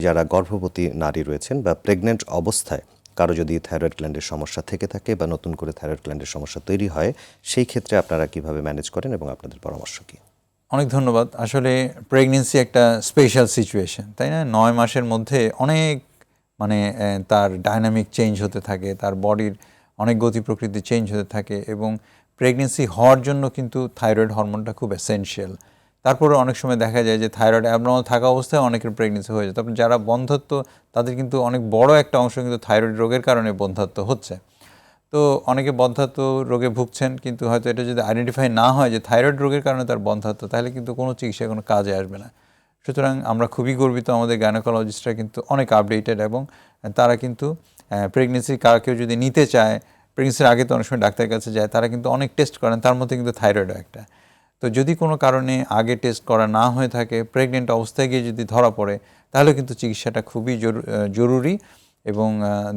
যারা গর্ভবতী নারী রয়েছেন বা প্রেগন্যান্ট অবস্থায় কারো যদি থাইরয়েড গ্ল্যান্ডের সমস্যা থেকে থাকে বা নতুন করে থাইরয়েড গ্ল্যান্ডের সমস্যা তৈরি হয়, সেই ক্ষেত্রে আপনারা কিভাবে ম্যানেজ করেন এবং আপনাদের পরামর্শ কী? অনেক ধন্যবাদ। আসলে প্রেগনেন্সি একটা স্পেশাল সিচুয়েশন, তাই না? ৯ মাসের মধ্যে অনেক তার ডায়নামিক চেঞ্জ হতে থাকে, তার বডির অনেক গতি প্রকৃতি চেঞ্জ হতে থাকে এবং প্রেগনেন্সি হওয়ার জন্য কিন্তু থাইরয়েড হরমোনটা খুব এসেনশিয়াল। তারপরে অনেক সময় দেখা যায় যে থাইরয়েড অ্যাবনর্মাল থাকা অবস্থায় অনেকের প্রেগনেন্সি হয়ে যায়। তারপর যারা বন্ধ্যাত্ব, তাদের কিন্তু অনেক বড় একটা অংশ কিন্তু থাইরয়েড রোগের কারণে বন্ধ্যাত্ব হচ্ছে। তো অনেকে বন্ধ্যাত্ব রোগে ভুগছেন, কিন্তু হয়তো এটা যদি আইডেন্টিফাই না হয় যে থাইরয়েড রোগের কারণে তার বন্ধ্যাত্ব, তাহলে কিন্তু কোনো চিকিৎসা কোনো কাজে আসবে না। সুতরাং আমরা খুবই গর্বিত, আমাদের গাইনোকোলজিস্টরা কিন্তু অনেক আপডেটেড এবং তারা কিন্তু প্রেগনেন্সি কেউ যদি নিতে চায়, প্রেগনেন্সির আগে তো অনেক সময় ডাক্তারের কাছে যায়, তারা কিন্তু অনেক টেস্ট করেন, তার মধ্যে কিন্তু থাইরয়েডও একটা। তো যদি কোনো কারণে আগে টেস্ট করা না হয়ে থাকে, প্রেগনেন্ট অবস্থায় গিয়ে যদি ধরা পড়ে, তাহলে কিন্তু চিকিৎসাটা খুবই জরুরি এবং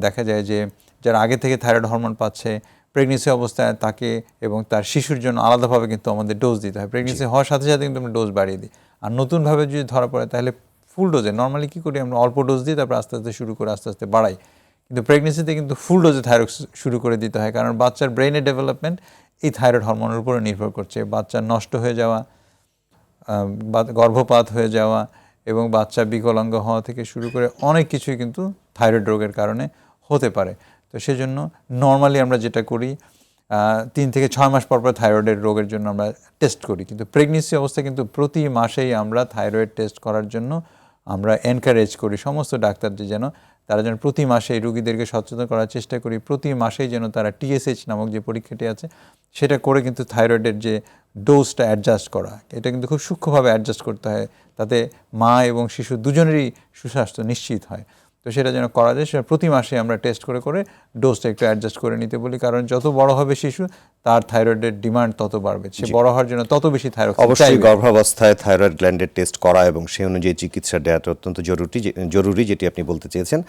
দেখা যায় যে যারা আগে থেকে থাইরয়েড হরমোন পাচ্ছে, প্রেগনেন্সি অবস্থায় তাকে এবং তার শিশুর জন্য আলাদাভাবে কিন্তু আমাদের ডোজ দিতে হয়। প্রেগনেন্সি হওয়ার সাথে সাথে কিন্তু আমরা ডোজ বাড়িয়ে দিই। আর নতুনভাবে যদি ধরা পড়ে, তাহলে ফুল ডোজে, নর্মালি কী করি আমরা, অল্প ডোজ দিই, তারপর আস্তে আস্তে শুরু করে আস্তে আস্তে বাড়াই। কিন্তু প্রেগনেন্সিতে কিন্তু ফুল ডোজে থাইরয়েড শুরু করে দিতে হয়, কারণ বাচ্চার ব্রেনের ডেভেলপমেন্ট এই থাইরয়েড হরমোনের উপরে নির্ভর করছে। বাচ্চার নষ্ট হয়ে যাওয়া, গর্ভপাত হয়ে যাওয়া এবং বাচ্চা বিকলাঙ্গ হওয়া থেকে শুরু করে অনেক কিছুই কিন্তু থাইরয়েড রোগের কারণে হতে পারে। তো সেজন্য নর্মালি আমরা যেটা করি, 3 থেকে 6 মাস পর পর থাইরয়েডের রোগের জন্য আমরা টেস্ট করি। কিন্তু প্রেগনেন্সি অবস্থায় কিন্তু প্রতি মাসেই আমরা থাইরয়েড টেস্ট করার জন্য আমরা এনকারেজ করি সমস্ত ডাক্তারদের, যেন তারা যেন প্রতি মাসেই রোগীদেরকে সচেতন করার চেষ্টা করি, প্রতি মাসেই যেন তারা TSH নামক যে পরীক্ষাটি আছে সেটা করে কিন্তু থাইরয়েডের যে ডোজটা অ্যাডজাস্ট করা, এটা কিন্তু খুব সূক্ষ্মভাবে অ্যাডজাস্ট করতে হয়, তাতে মা এবং শিশু দুজনেরই সুস্বাস্থ্য নিশ্চিত হয়। তো সেটা যেন করা যায়, সেটা প্রতি মাসে আমরা টেস্ট করে করে ডোজটা একটু অ্যাডজাস্ট করে নিতে বলি, কারণ যত বড় হবে শিশু, তার থাইরয়েডের ডিমান্ড তত বাড়বে, সে বড় হওয়ার জন্য তত বেশি থাইরয়েড অবশ্যই গর্ভাবস্থায় থাইরয়েড গ্ল্যান্ডের টেস্ট করা এবং সেই অনুযায়ী চিকিৎসা দেওয়াটা অত্যন্ত জরুরি, যেটি আপনি বলতে চেয়েছেন।